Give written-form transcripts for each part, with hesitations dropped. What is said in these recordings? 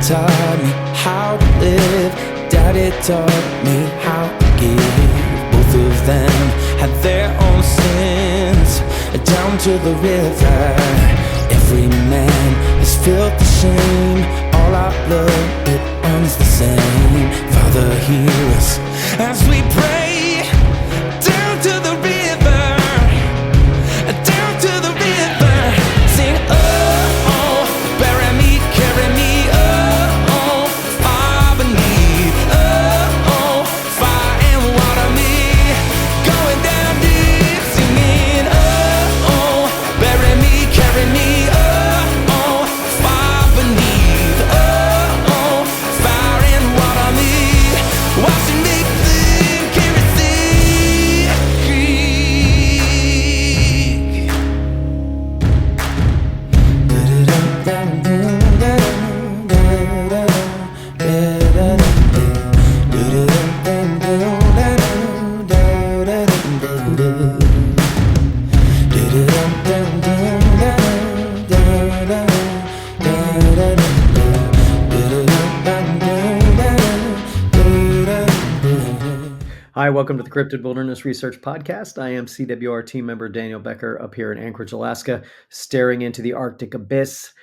taught me how to live. Daddy taught me how to give. Both of them had their own sins. Down to the river, every man has felt the shame. All our blood, it runs the same. Father, hear us as we pray. Down to the river, down to the river. Sing, oh, oh, bury me, carry me, oh, oh, far beneath, oh, oh, fire and water me, going down deep, singing, oh, oh, bury me, carry me, oh, oh, far beneath, oh, oh, fire and water me, washing me clean, carry Hi, welcome to the Cryptid Wilderness Research Podcast. I am CWR team member Daniel Becker up here in Anchorage, Alaska, staring into the Arctic abyss.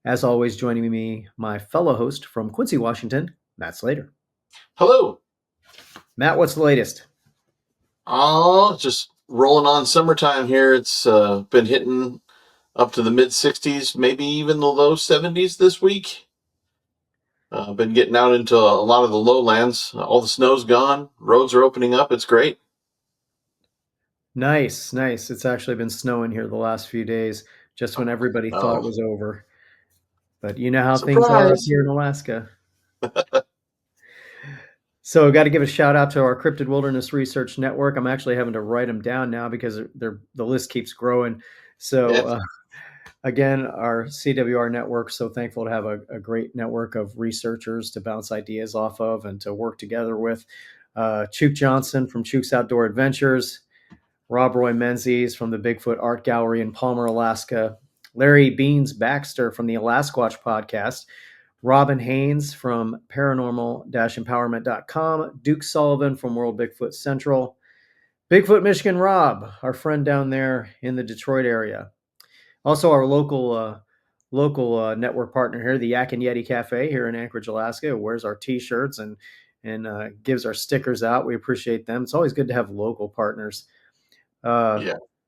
As always, joining me, my fellow host from Quincy, Washington, Matt Slater. Hello. Matt, what's the latest? Oh, just rolling on summertime here. It's been hitting up to the mid 60s, maybe even the low 70s this week. Been getting out into a lot of the lowlands. All the snow's gone. Roads are opening up. It's great. Nice. It's actually been snowing here the last few days, just when everybody thought it was over. But you know how things are up here in Alaska. So got to give a shout out to our Cryptid Wilderness Research Network. I'm actually having to write them down now because the list keeps growing. So again, our CWR network, so thankful to have a great network of researchers to bounce ideas off of and to work together with. Chook Johnson from Chook's Outdoor Adventures, Rob Roy Menzies from the Bigfoot Art Gallery in Palmer, Alaska, Larry Beans Baxter from the Alasquatch Podcast, Robin Haynes from paranormal-empowerment.com, Duke Sullivan from World Bigfoot Central, Bigfoot Michigan Rob, our friend down there in the Detroit area. Also, our local network partner here, the Yak and Yeti Cafe here in Anchorage, Alaska, who wears our T-shirts and gives our stickers out. We appreciate them. It's always good to have local partners.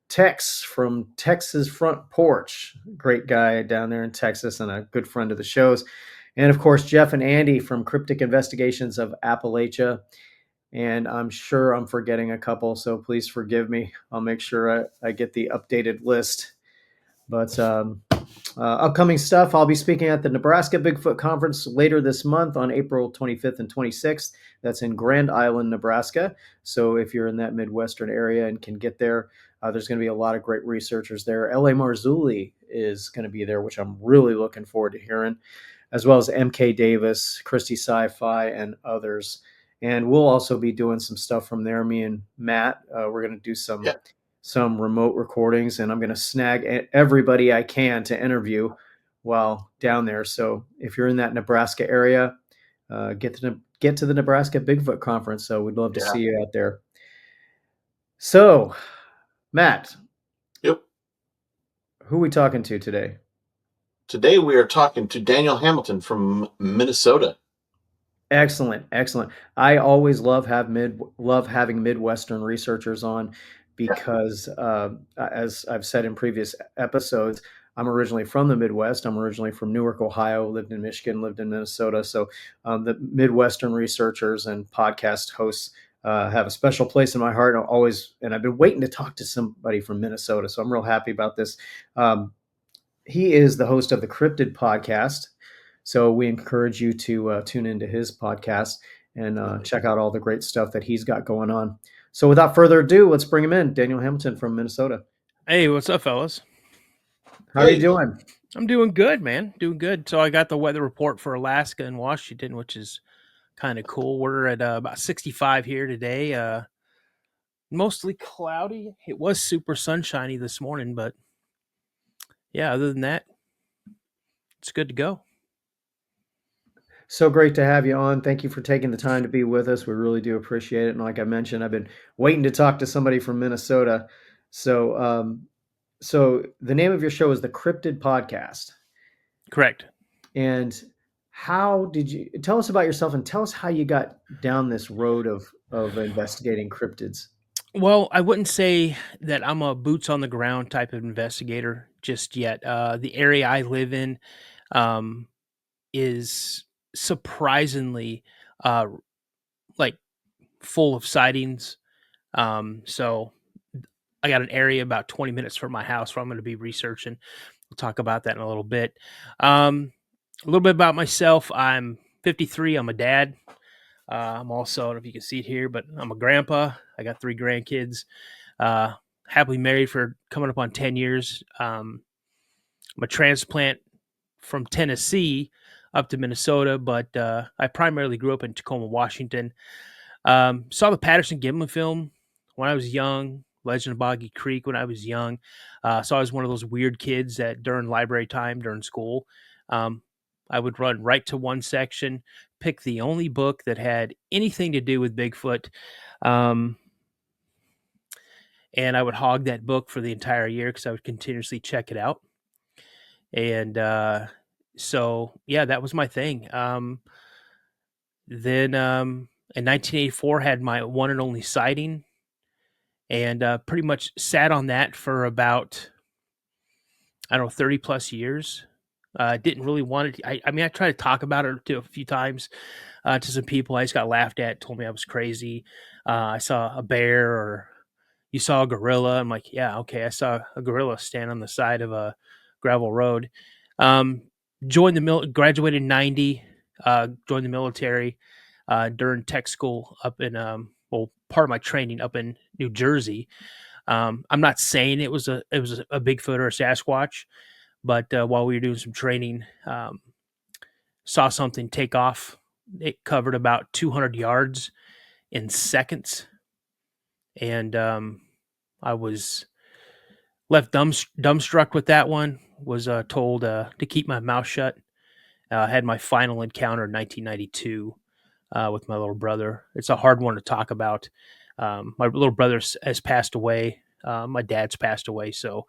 Tex from Texas Front Porch, great guy down there in Texas and a good friend of the show's. And, of course, Jeff and Andy from Cryptic Investigations of Appalachia. And I'm sure I'm forgetting a couple, so please forgive me. I'll make sure I get the updated list. But upcoming stuff, I'll be speaking at the Nebraska Bigfoot Conference later this month on April 25th and 26th. That's in Grand Island, Nebraska. So if you're in that Midwestern area and can get there, there's going to be a lot of great researchers there. L.A. Marzulli is going to be there, which I'm really looking forward to hearing, as well as M.K. Davis, Christy Sci-Fi, and others. And we'll also be doing some stuff from there. Me and Matt, we're going to do some remote recordings, and I'm going to snag everybody I can to interview while down there. So if you're in that Nebraska area, get to the Nebraska Bigfoot Conference. So we'd love to see you out there. So, Matt. Yep. Who are we talking to today? Today we are talking to Daniel Hamilton from Minnesota. Excellent. I always love having Midwestern researchers on because, as I've said in previous episodes, I'm originally from the Midwest. I'm originally from Newark, Ohio, lived in Michigan, lived in Minnesota. So the Midwestern researchers and podcast hosts have a special place in my heart. And I've been waiting to talk to somebody from Minnesota. So I'm real happy about this. He is the host of the Cryptid Podcast. So we encourage you to tune into his podcast and check out all the great stuff that he's got going on. So without further ado, let's bring him in. Daniel Hamilton from Minnesota. Hey, what's up, fellas? How are you doing? I'm doing good, man. Doing good. So I got the weather report for Alaska and Washington, which is kind of cool. We're at about 65 here today. Mostly cloudy. It was super sunshiny this morning, but yeah, other than that, it's good to go. So great to have you on. Thank you for taking the time to be with us. We really do appreciate it. And like I mentioned, I've been waiting to talk to somebody from Minnesota. So, so the name of your show is the Cryptid Podcast. Correct. And how did you tell us about yourself and tell us how you got down this road of investigating cryptids? Well, I wouldn't say that I'm a boots on the ground type of investigator just yet. The area I live in um, is surprisingly uh, like full of sightings. So I got an area about 20 minutes from my house where I'm going to be researching. We'll talk about that in a little bit. A little bit about myself. I'm 53. I'm a dad. I'm also, I don't know if you can see it here, but I'm a grandpa. I got 3 grandkids. Happily married for coming up on 10 years. I'm a transplant from Tennessee up to Minnesota, but I primarily grew up in Tacoma, Washington. Saw the Patterson Gimlin film when I was young. Legend of Boggy Creek when I was young. So I was one of those weird kids that during library time, during school, um, I would run right to one section, pick the only book that had anything to do with Bigfoot, um, and I would hog that book for the entire year because I would continuously check it out. And so, yeah, that was my thing. Then in 1984, had my one and only sighting, and pretty much sat on that for about, I don't know, 30 plus years. Didn't really want it. I mean, I tried to talk about it a few times to some people. I just got laughed at, told me I was crazy. I saw a bear, or you saw a gorilla. I'm like, yeah, okay. I saw a gorilla stand on the side of a gravel road. Um, graduated in 90, joined the military during tech school up in, well, part of my training up in New Jersey. I'm not saying it was a Bigfoot or a Sasquatch, but while we were doing some training, saw something take off. It covered about 200 yards in seconds, and I was left dumbstruck with that one. Was told to keep my mouth shut. Had my final encounter in 1992 with my little brother. It's a hard one to talk about. My little brother has passed away. My dad's passed away. So,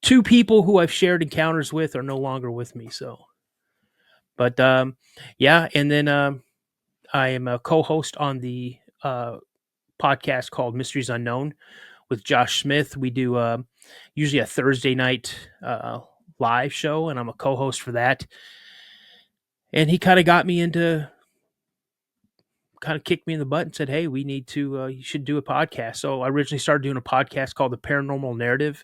2 people who I've shared encounters with are no longer with me. So, but yeah, and then I am a co-host on the podcast called Mysteries Unknown with Josh Smith. We do usually a Thursday night live show, and I'm a co-host for that. And he kind of got me into, kind of kicked me in the butt and said, "Hey, we need to, you should do a podcast." So I originally started doing a podcast called The Paranormal Narrative,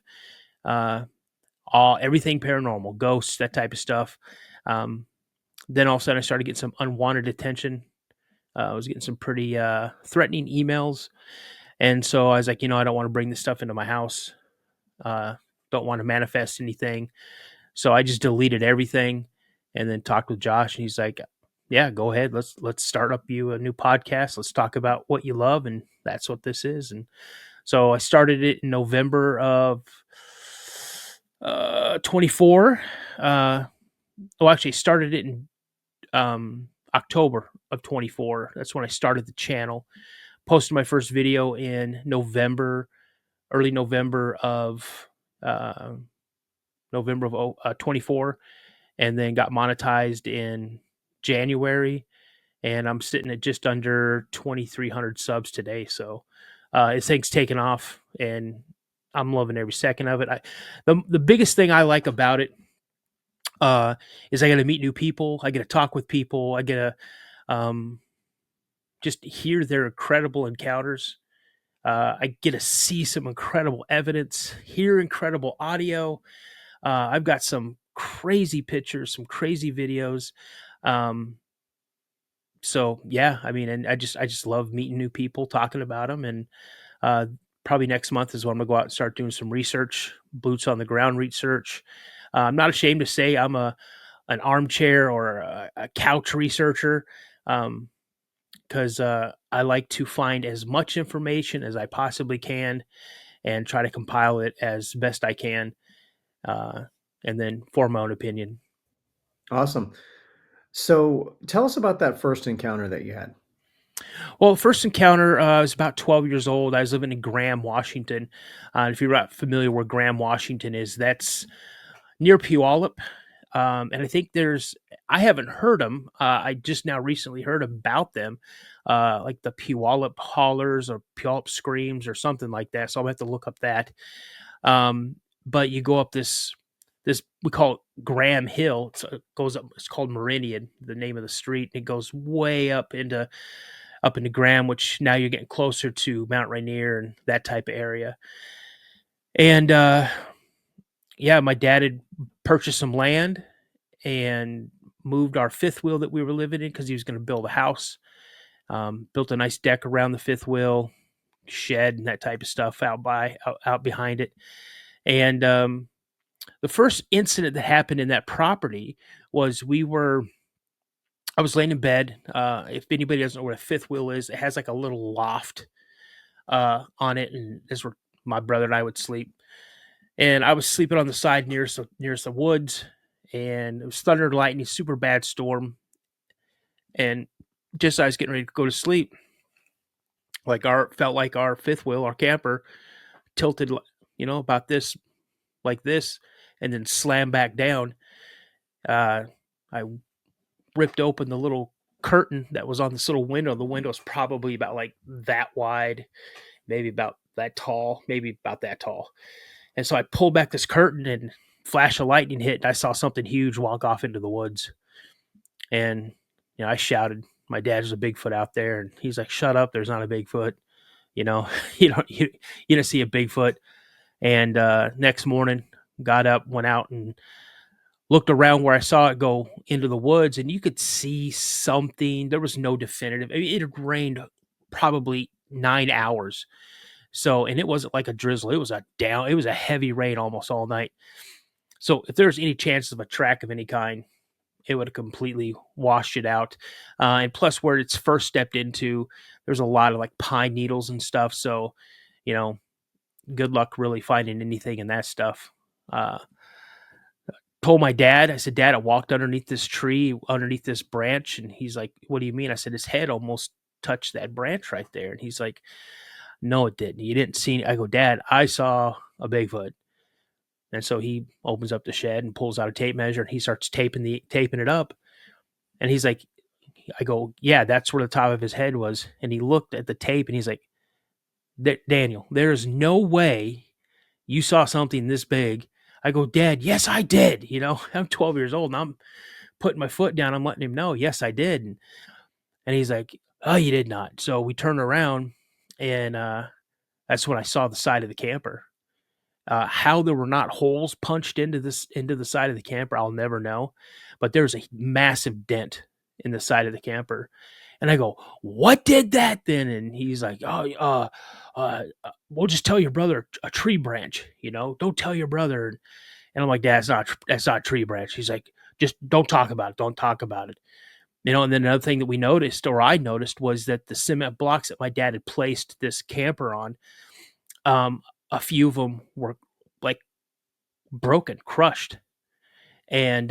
everything paranormal, ghosts, that type of stuff. Then all of a sudden I started getting some unwanted attention. I was getting some pretty threatening emails. And so I was like, I don't want to bring this stuff into my house. Don't want to manifest anything. So I just deleted everything and then talked with Josh, and he's like, "Yeah, go ahead. Let's start up you a new podcast. Let's talk about what you love." And that's what this is. And so I started it in November of 24. Actually started it in October of 24. That's when I started the channel. Posted my first video in early November of 24, and then got monetized in January. And I'm sitting at just under 2,300 subs today. So this thing's taken off, and I'm loving every second of it. The biggest thing I like about it is I get to meet new people. I get to talk with people. I get to just hear their incredible encounters. I get to see some incredible evidence, hear incredible audio. I've got some crazy pictures, some crazy videos. So yeah, I mean, and I just love meeting new people, talking about them, and probably next month is when I'm gonna go out and start doing some research, boots on the ground research. I'm not ashamed to say I'm an armchair or a couch researcher, because I like to find as much information as I possibly can and try to compile it as best I can, and then form my own opinion. Awesome. So tell us about that first encounter that you had. Well, first encounter, I was about 12 years old. I was living in Graham, Washington. If you're not familiar where Graham, Washington is, that's near Puyallup. And I think I haven't heard them. I just now recently heard about them, like the Puyallup hollers or Puyallup screams or something like that. So I'll have to look up that. But you go up this, we call it Graham Hill. It goes up, it's called Meridian, the name of the street. And it goes way up into Graham, which now you're getting closer to Mount Rainier and that type of area. And yeah, my dad had purchased some land and moved our fifth wheel that we were living in because he was going to build a house. Built a nice deck around the fifth wheel, shed and that type of stuff out behind it. And the first incident that happened in that property was I was laying in bed. If anybody doesn't know what a fifth wheel is, it has like a little loft on it, and this is where my brother and I would sleep. And I was sleeping on the side nearest the woods, and it was thunder and lightning, super bad storm. And just as I was getting ready to go to sleep, felt like our fifth wheel, our camper, tilted, about this, like this, and then slammed back down. I ripped open the little curtain that was on this little window. The window was probably about like that wide, maybe about that tall, And so I pulled back this curtain and flash of lightning hit, and I saw something huge walk off into the woods. And I shouted. My dad was a Bigfoot out there, and he's like, "Shut up! There's not a Bigfoot. You don't see a Bigfoot." And next morning, got up, went out, and looked around where I saw it go into the woods, and you could see something. There was no definitive. I mean, it had rained probably 9 hours. So, and it wasn't like a drizzle. It was a heavy rain almost all night. So if there's any chances of a track of any kind, it would have completely washed it out. And plus where it's first stepped into, there's a lot of like pine needles and stuff. So, good luck really finding anything in that stuff. Told my dad, I said, "Dad, I walked underneath this tree, underneath this branch." And he's like, "What do you mean?" I said, "His head almost touched that branch right there." And he's like, "No, it didn't. You didn't see." I go, "Dad, I saw a Bigfoot." And so he opens up the shed and pulls out a tape measure, and he starts taping it up. And he's like, I go, "Yeah, that's where the top of his head was." And he looked at the tape and he's like, "Daniel, there is no way you saw something this big." I go, "Dad, yes, I did." I'm 12 years old and I'm putting my foot down. I'm letting him know, yes, I did. And he's like, "Oh, you did not." So we turn around, and that's when I saw the side of the camper. How there were not holes punched into the side of the camper, I'll never know. But there's a massive dent in the side of the camper. And I go, "What did that then?" And he's like, "Oh, we'll just tell your brother a tree branch, don't tell your brother." And I'm like, "Dad, that's not a tree branch." He's like, "Just don't talk about it. Don't talk about it." And then another thing that I noticed, was that the cement blocks that my dad had placed this camper on, a few of them were like broken, crushed. And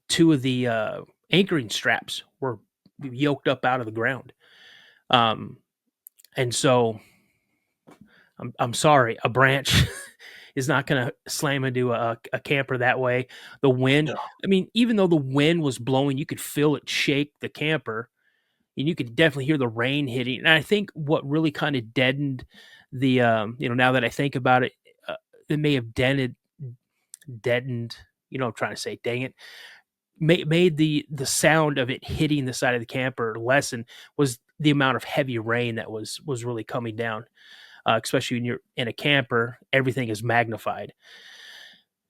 two of the anchoring straps were yoked up out of the ground. And so I'm sorry, a branch is not going to slam into a camper that way. The wind, Yeah. I mean, even though the wind was blowing, you could feel it shake the camper, and you could definitely hear the rain hitting. And I think what really kind of deadened the, now that I think about it, it may have deadened, I'm trying to say, dang it, made the sound of it hitting the side of the camper lessen, was the amount of heavy rain that was really coming down. Especially when you're in a camper, everything is magnified.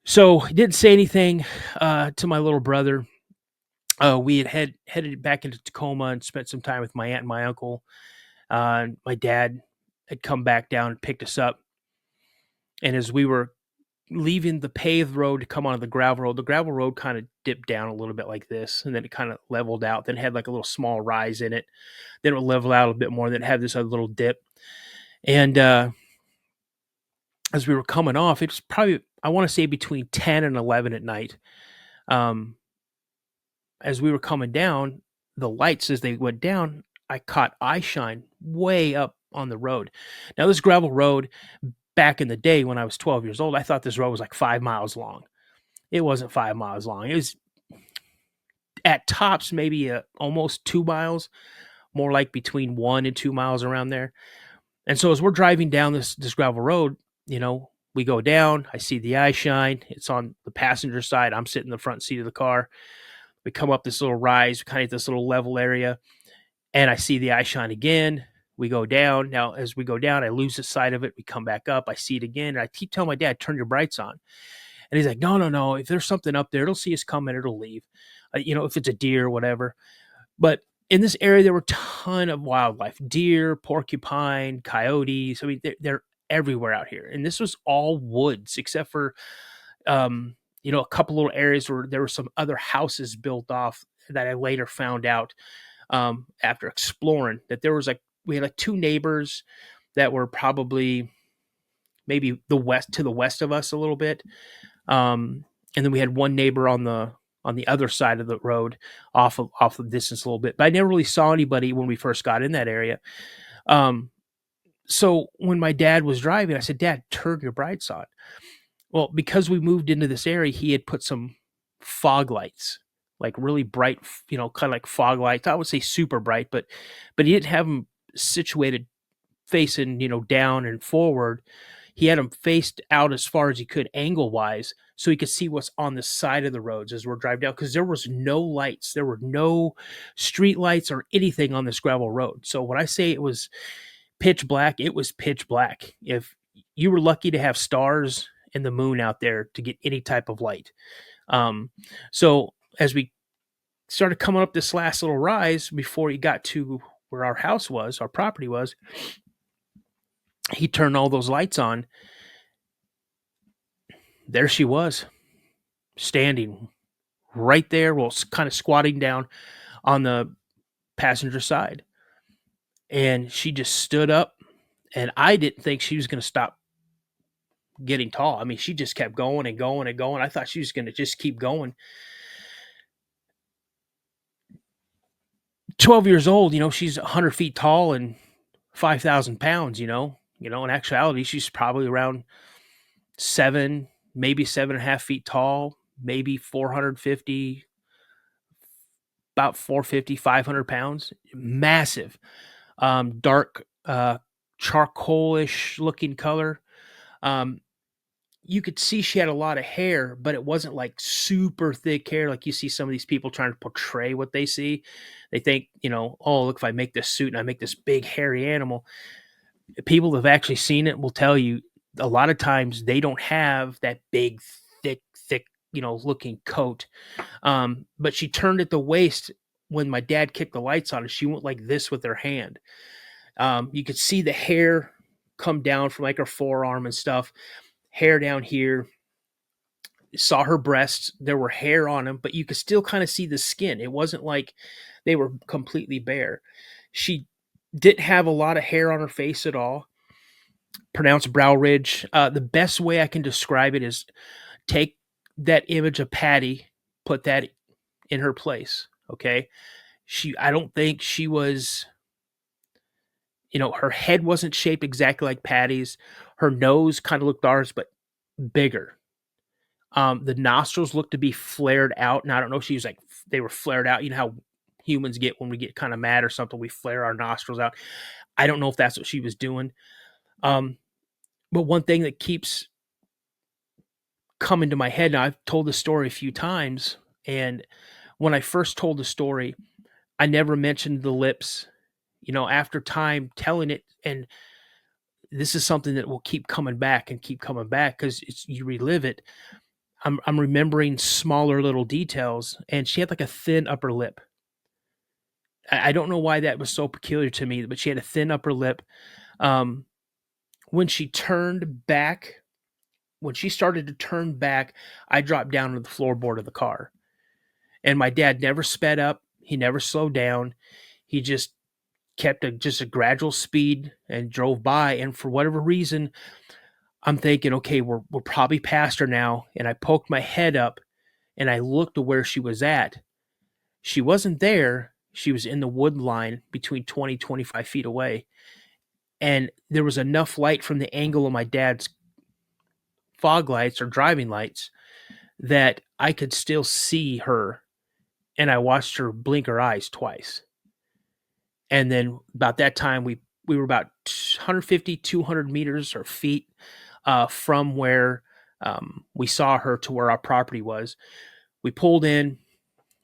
So he didn't say anything to my little brother. We had headed back into Tacoma and spent some time with my aunt and my uncle. My dad had come back down and picked us up. And as we were leaving the paved road to come onto the gravel road kind of dipped down a little bit like this, and then it kind of leveled out. Then it had like a little small rise in it. Then it would level out a bit more. Then it had this other little dip. And as we were coming off, it was probably, I want to say, between 10 and 11 at night. I as we were coming down, the lights as they went down, I caught eye shine way up on the road. Now, this gravel road, back in the day when I was 12 years old, I thought this road was like 5 miles long. It wasn't 5 miles long. It was at tops maybe almost 2 miles, more like between 1 and 2 miles around there. And so as we're driving down this gravel road, we go down. I see the eye shine. It's on the passenger side. I'm sitting in the front seat of the car. We come up this little rise, kind of this little level area, and I see the eye shine again. We go down. Now, as we go down, I lose the sight of it. We come back up. I see it again. And I keep telling my dad, turn your brights on. And he's like, no. If there's something up there, it'll see us coming. It'll leave. If it's a deer or whatever. But in this area, there were a ton of wildlife, deer, porcupine, coyotes. I mean, they're everywhere out here. And this was all woods, except for, a couple little areas where there were some other houses built off that I later found out after exploring that we had 2 neighbors that were probably maybe to the west of us a little bit. And then we had one neighbor on the other side of the road off the distance a little bit, but I never really saw anybody when we first got in that area. So when my dad was driving, I said, Dad, turn your brights on. Well, because we moved into this area, he had put some fog lights, like really bright, kind of like fog lights. I would say super bright, but he didn't have them situated facing, down and forward. He had them faced out as far as he could angle wise, so he could see what's on the side of the roads as we're driving down, because there was no lights. There were no street lights or anything on this gravel road. So when I say it was pitch black, it was pitch black. If you were lucky to have stars and the moon out there to get any type of light. So as we started coming up this last little rise before he got to where our house was, our property was, he turned all those lights on. There she was, standing right there, well, kind of squatting down on the passenger side. And she just stood up, and I didn't think she was going to stop getting tall. I mean, she just kept going and going and going. I thought she was going to just keep going. 12 years old, she's 100 feet tall and 5,000 pounds, in actuality, she's probably around 7, maybe 7.5 feet tall, maybe 450, about 450, 500 pounds, massive, dark, charcoalish looking color. You could see she had a lot of hair, but it wasn't like super thick hair like you see some of these people trying to portray what they see. They think, oh, look, if I make this suit and I make this big hairy animal. People that have actually seen it will tell you a lot of times they don't have that big, thick, looking coat. But she turned at the waist when my dad kicked the lights on, and she went like this with her hand. You could see the hair come down from like her forearm and stuff. Hair down here. Saw her breasts. There were hair on them, but you could still kind of see the skin. It wasn't like they were completely bare. She didn't have a lot of hair on her face at all. Pronounced brow ridge. The best way I can describe it is take that image of Patty, put that in her place. Okay. I don't think she was, her head wasn't shaped exactly like Patty's. Her nose kind of looked ours, but bigger. The nostrils looked to be flared out. And I don't know if she was like, they were flared out. You know how humans get when we get kind of mad or something, we flare our nostrils out. I don't know if that's what she was doing. But one thing that keeps coming to my head, now I've told the story a few times, and when I first told the story, I never mentioned the lips. After time telling it, and this is something that will keep coming back because you relive it. I'm remembering smaller little details, and she had like a thin upper lip. I don't know why that was so peculiar to me, but she had a thin upper lip. When she started to turn back, I dropped down to the floorboard of the car. And my dad never sped up. He never slowed down. He just kept a gradual speed and drove by. And for whatever reason, I'm thinking, okay, we're probably past her now. And I poked my head up and I looked to where she was at. She wasn't there. She was in the wood line between 20, 25 feet away. And there was enough light from the angle of my dad's fog lights or driving lights that I could still see her. And I watched her blink her eyes twice. And then about that time, we were about 150, 200 meters or feet from where we saw her to where our property was. We pulled in.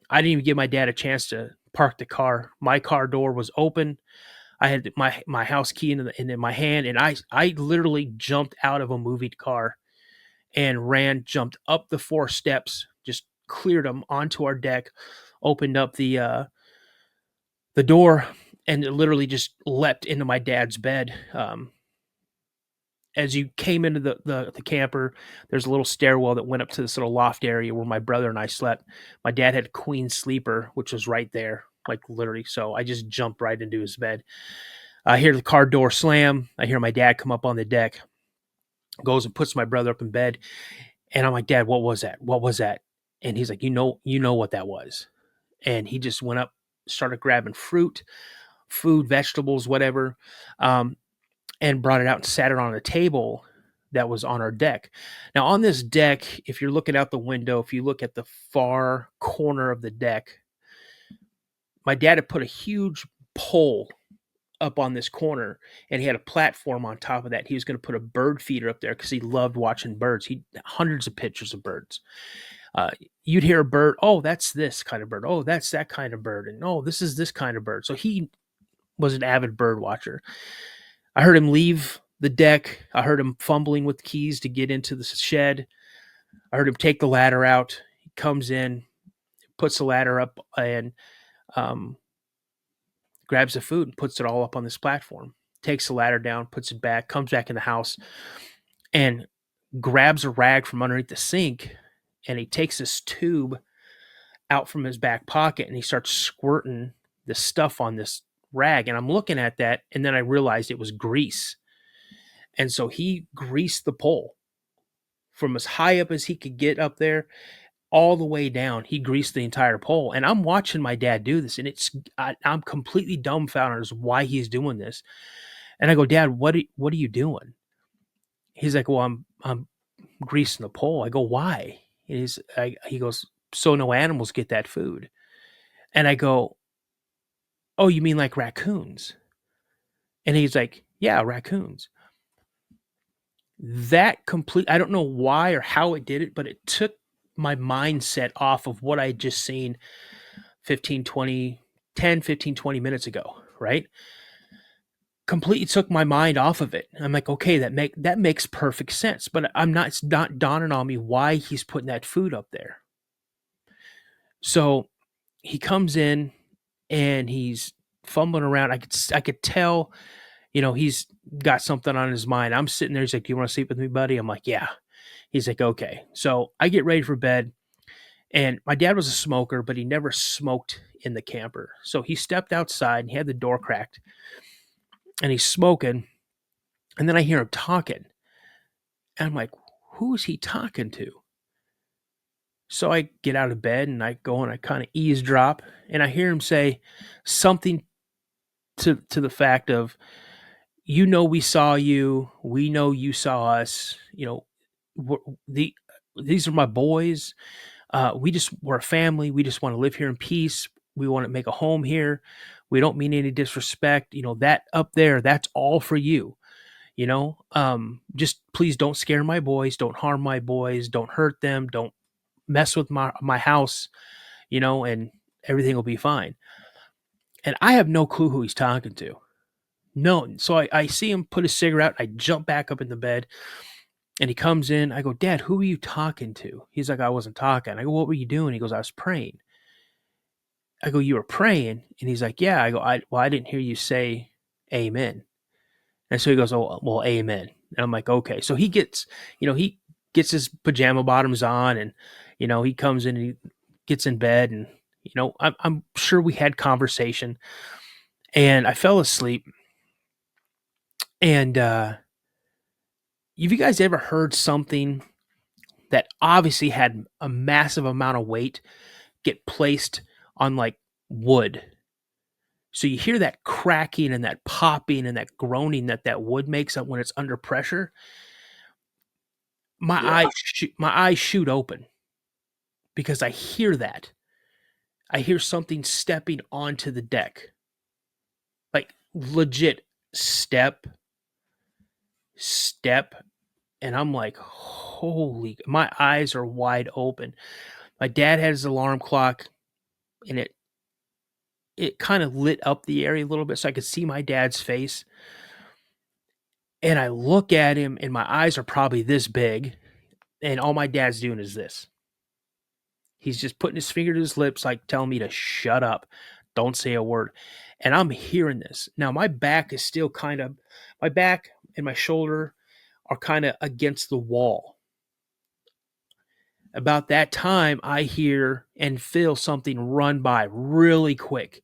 I didn't even give my dad a chance to park the car. My car door was open. I had my house key in my hand, and I literally jumped out of a moving car and jumped up the 4 steps, just cleared them onto our deck, opened up the door, and it literally just leapt into my dad's bed. As you came into the camper, there's a little stairwell that went up to this little loft area where my brother and I slept. My dad had a queen sleeper, which was right there, like literally. So I just jumped right into his bed. I hear the car door slam. I hear my dad come up on the deck, goes and puts my brother up in bed. And I'm like, Dad, what was that? What was that? And he's like, you know what that was. And he just went up, started grabbing fruit, food, vegetables, whatever, and brought it out and sat it on a table that was on our deck. Now, on this deck, if you're looking out the window, if you look at the far corner of the deck, my dad had put a huge pole up on this corner, and he had a platform on top of that. He was going to put a bird feeder up there because he loved watching birds. He hundreds of pictures of birds. You'd hear a bird. Oh, that's this kind of bird. Oh, that's that kind of bird. And oh, this is this kind of bird. So he was an avid bird watcher. I heard him leave the deck. I heard him fumbling with keys to get into the shed. I heard him take the ladder out. He comes in, puts the ladder up, and grabs the food and puts it all up on this platform. Takes the ladder down, puts it back, comes back in the house, and grabs a rag from underneath the sink, and he takes this tube out from his back pocket, and he starts squirting the stuff on this rag. And I'm looking at that, and then I realized it was grease. And so he greased the pole from as high up as he could get up there all the way down. He greased the entire pole. And I'm watching my dad do this, and I'm completely dumbfounded as why he's doing this. And I go, Dad, what are you doing? He's like, well, I'm greasing the pole. I go, why? And he goes, so no animals get that food. And I go, oh, you mean like raccoons? And he's like, yeah, raccoons. I don't know why or how it did it, but it took my mindset off of what I had just seen 10, 15, 20 minutes ago, right? Completely took my mind off of it. I'm like, okay, that makes perfect sense, but it's not dawning on me why he's putting that food up there. So he comes in and he's fumbling around. I could tell, he's got something on his mind. I'm sitting there. He's like, do you want to sleep with me, buddy? I'm like, yeah. He's like, okay. So I get ready for bed, and my dad was a smoker, but he never smoked in the camper. So he stepped outside and he had the door cracked, and he's smoking. And then I hear him talking, and I'm like, who is he talking to? So I get out of bed and I go and I kind of eavesdrop, and I hear him say something to the fact of, we saw you, we know you saw us, these are my boys. We're a family. We just want to live here in peace. We want to make a home here. We don't mean any disrespect. That up there, that's all for you. Just please don't scare my boys. Don't harm my boys. Don't hurt them. Don't mess with my house, and everything will be fine. And I have no clue who he's talking to. No. So I see him put his cigarette. I jump back up in the bed, and he comes in. I go, Dad, who are you talking to? He's like, I wasn't talking. I go, what were you doing? He goes, I was praying. I go, you were praying? And he's like, yeah. I go, I didn't hear you say amen. And so he goes, oh, well, amen. And I'm like, okay. So he gets his pajama bottoms on, and, he comes in and he gets in bed, and, I'm sure we had conversation, and I fell asleep. And have you guys ever heard something that obviously had a massive amount of weight get placed on like wood. So you hear that cracking and that popping and that groaning that wood makes up when it's under pressure. My Yeah. eyes shoot open because I hear that. I hear something stepping onto the deck. Like legit step, and I'm like, holy, my eyes are wide open. My dad had his alarm clock, and it kind of lit up the area a little bit so I could see my dad's face. And I look at him, and my eyes are probably this big, and all my dad's doing is this. He's just putting his finger to his lips, like telling me to shut up, don't say a word. And I'm hearing this. Now, my back and my shoulder are kind of against the wall. About that time, I hear and feel something run by really quick,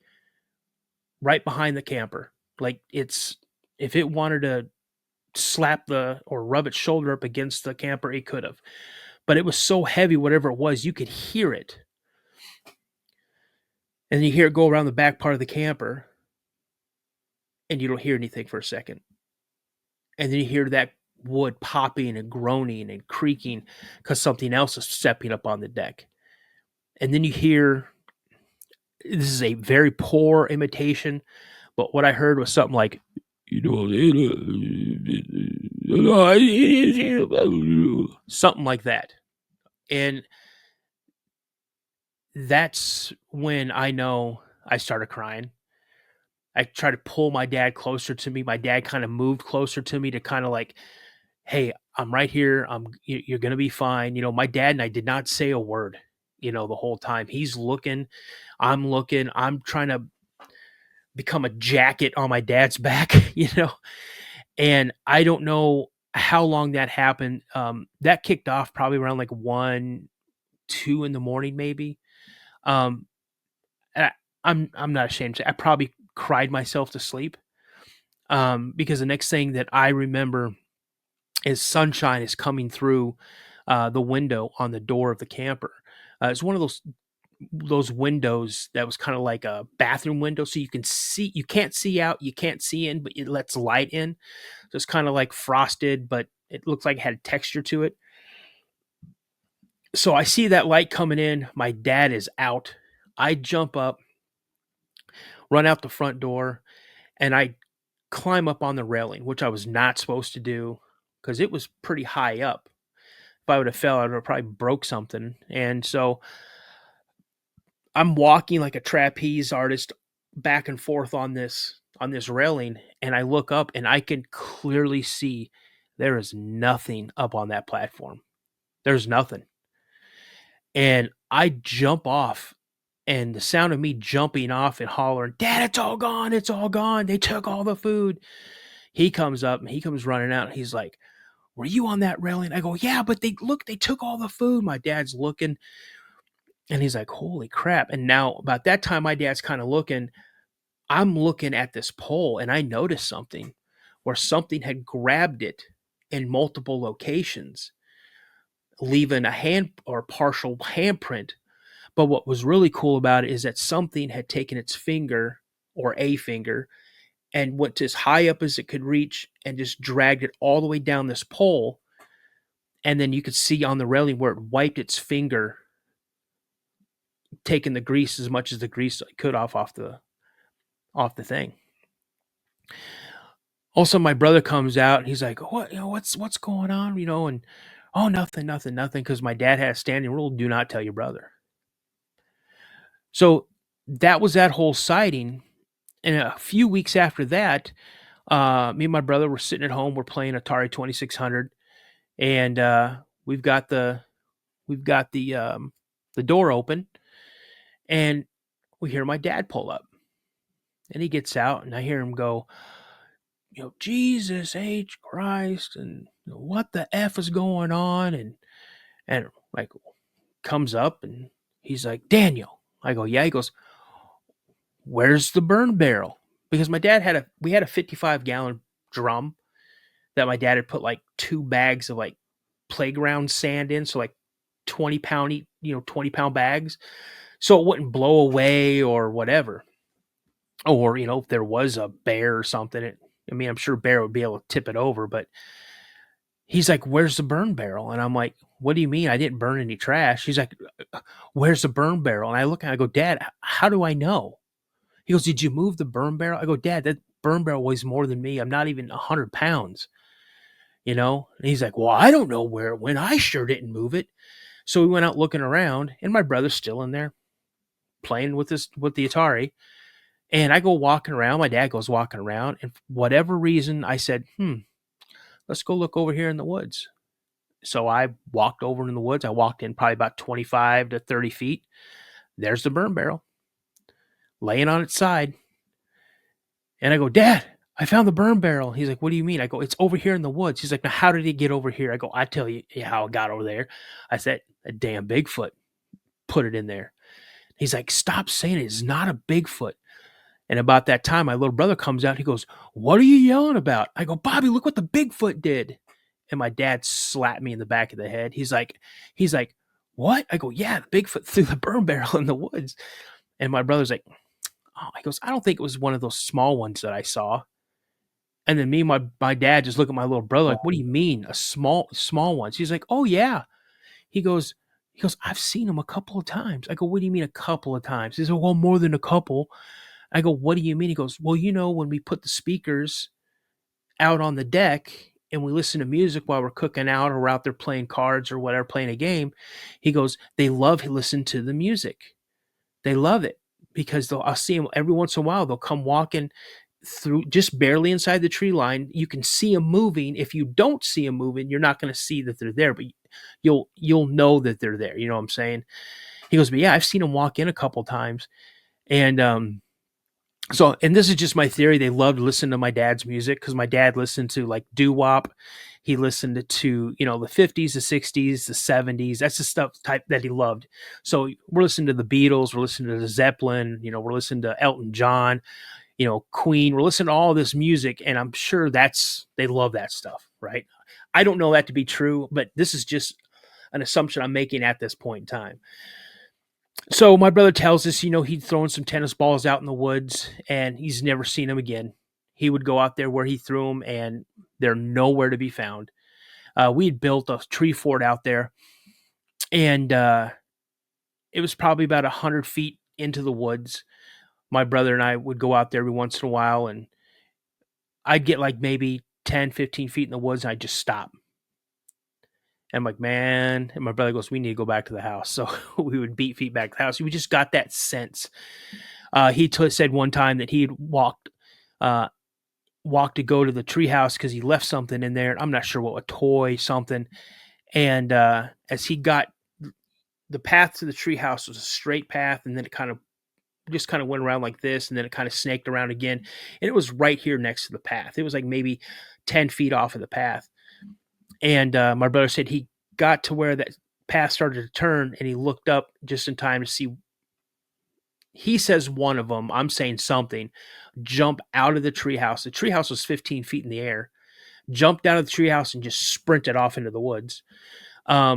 right behind the camper. Like if it wanted to slap or rub its shoulder up against the camper, it could have. But it was so heavy, whatever it was, you could hear it. And you hear it go around the back part of the camper, and you don't hear anything for a second. And then you hear that wood popping and groaning and creaking because something else is stepping up on the deck. And then you hear, this is a very poor imitation, but what I heard was something like, something like that. And that's when I know I started crying. I tried to pull my dad closer to me. My dad kind of moved closer to me to kind of like, hey, I'm right here. You're going to be fine. My dad and I did not say a word, the whole time. He's looking, I'm looking, I'm trying to become a jacket on my dad's back, and I don't know how long that happened. That kicked off probably around like 1, 2 in the morning, maybe. And I'm not ashamed to say I probably cried myself to sleep. Because the next thing that I remember is sunshine is coming through the window on the door of the camper. It's one of those windows that was kind of like a bathroom window, so you can't see out, you can't see in, but it lets light in. So it's kind of like frosted, but it looks like it had texture to it. So I see that light coming in. My dad is out. I jump up, run out the front door, and I climb up on the railing, which I was not supposed to do because it was pretty high up. If I would have fell, I would have probably broke something. And so I'm walking like a trapeze artist back and forth on this railing, and I look up and I can clearly see there is nothing up on that platform. There's nothing. And I jump off, and the sound of me jumping off and hollering, "Dad, it's all gone. It's all gone. They took all the food." He comes up and he comes running out. And he's like, "Were you on that railing?" I go, "Yeah, but they took all the food." My dad's looking. And he's like, "Holy crap." And now about that time, my dad's kind of looking. I'm looking at this pole, and I noticed something where something had grabbed it in multiple locations, leaving a hand or partial handprint. But what was really cool about it is that something had taken its finger or a finger and went as high up as it could reach and just dragged it all the way down this pole. And then you could see on the railing where it wiped its finger, taking the grease, as much as the grease could off the thing. Also, my brother comes out and he's like, what's going on? And oh, nothing. Because my dad had a standing rule: do not tell your brother. So that was that whole sighting. And a few weeks after that, me and my brother were sitting at home. We're playing Atari 2600, and we've got the door open, and we hear my dad pull up, and he gets out, and I hear him go, "Jesus H. Christ," and "What the F is going on?" And like comes up, and he's like, "Daniel." I go, "Yeah." He goes, "Where's the burn barrel?" Because my dad we had a 55-gallon drum that my dad had put like 2 bags of like playground sand in, so like 20-pound 20-pound bags, so it wouldn't blow away or whatever. Or, if there was a bear or something, I'm sure bear would be able to tip it over, but he's like, "Where's the burn barrel?" And I'm like, "What do you mean? I didn't burn any trash." He's like, "Where's the burn barrel?" And I look and I go, "Dad, how do I know?" He goes, "Did you move the burn barrel?" I go, "Dad, that burn barrel weighs more than me. I'm not even 100 pounds, And he's like, "Well, I don't know where it went. I sure didn't move it." So we went out looking around, and my brother's still in there playing with the Atari. And I go walking around. My dad goes walking around, and for whatever reason, I said, let's go look over here in the woods. So I walked over in the woods. I walked in probably about 25 to 30 feet. There's the burn barrel laying on its side. And I go, "Dad, I found the burn barrel." He's like, "What do you mean?" I go, "It's over here in the woods." He's like, "Now, how did it get over here?" I go, "I tell you how it got over there." I said, "A damn Bigfoot put it in there." He's like, "Stop saying it. It's not a Bigfoot." And about that time, my little brother comes out. He goes, "What are you yelling about?" I go, "Bobby, look what the Bigfoot did." And my dad slapped me in the back of the head. He's like, "What?" I go, "Yeah, the Bigfoot threw the burn barrel in the woods." And my brother's like, "Oh," he goes, "I don't think it was one of those small ones that I saw." And then me and my dad just look at my little brother like, "What do you mean, a small ones?" He's like, "Oh yeah." He goes, "I've seen them a couple of times." I go, "What do you mean a couple of times?" He said, "Well, more than a couple." I go, "What do you mean?" He goes, "Well, when we put the speakers out on the deck and we listen to music while we're cooking out or we're out there playing cards or whatever, playing a game," he goes, "they love to listen to the music. They love it because I'll see them every once in a while. They'll come walking through just barely inside the tree line. You can see them moving. If you don't see them moving, you're not going to see that they're there, but you'll know that they're there." You know what I'm saying? He goes, "But yeah, I've seen them walk in a couple times." And so, and this is just my theory. They loved listening to my dad's music because my dad listened to like doo-wop. He listened to, the 50s, the 60s, the 70s. That's the stuff type that he loved. So we're listening to the Beatles. We're listening to the Zeppelin. We're listening to Elton John, Queen. We're listening to all this music. And I'm sure they love that stuff, right? I don't know that to be true, but this is just an assumption I'm making at this point in time. So my brother tells us, he'd thrown some tennis balls out in the woods and he's never seen them again. He would go out there where he threw them and they're nowhere to be found. We'd built a tree fort out there and it was probably about 100 feet into the woods. My brother and I would go out there every once in a while and I'd get like maybe 10, 15 feet in the woods and I'd just stop. And I'm like, "Man," and my brother goes, "We need to go back to the house." So we would beat feet back to the house. We just got that sense. He said one time that he'd walked to go to the treehouse because he left something in there. I'm not sure what, a toy, something. And as he got, the path to the treehouse was a straight path, and then it kind of went around like this, and then it kind of snaked around again. And it was right here next to the path. It was like maybe 10 feet off of the path. And my brother said he got to where that path started to turn, and he looked up just in time to see. He says one of them, I'm saying something, jump out of the treehouse. The treehouse was 15 feet in the air. Jumped out of the treehouse and just sprinted off into the woods. I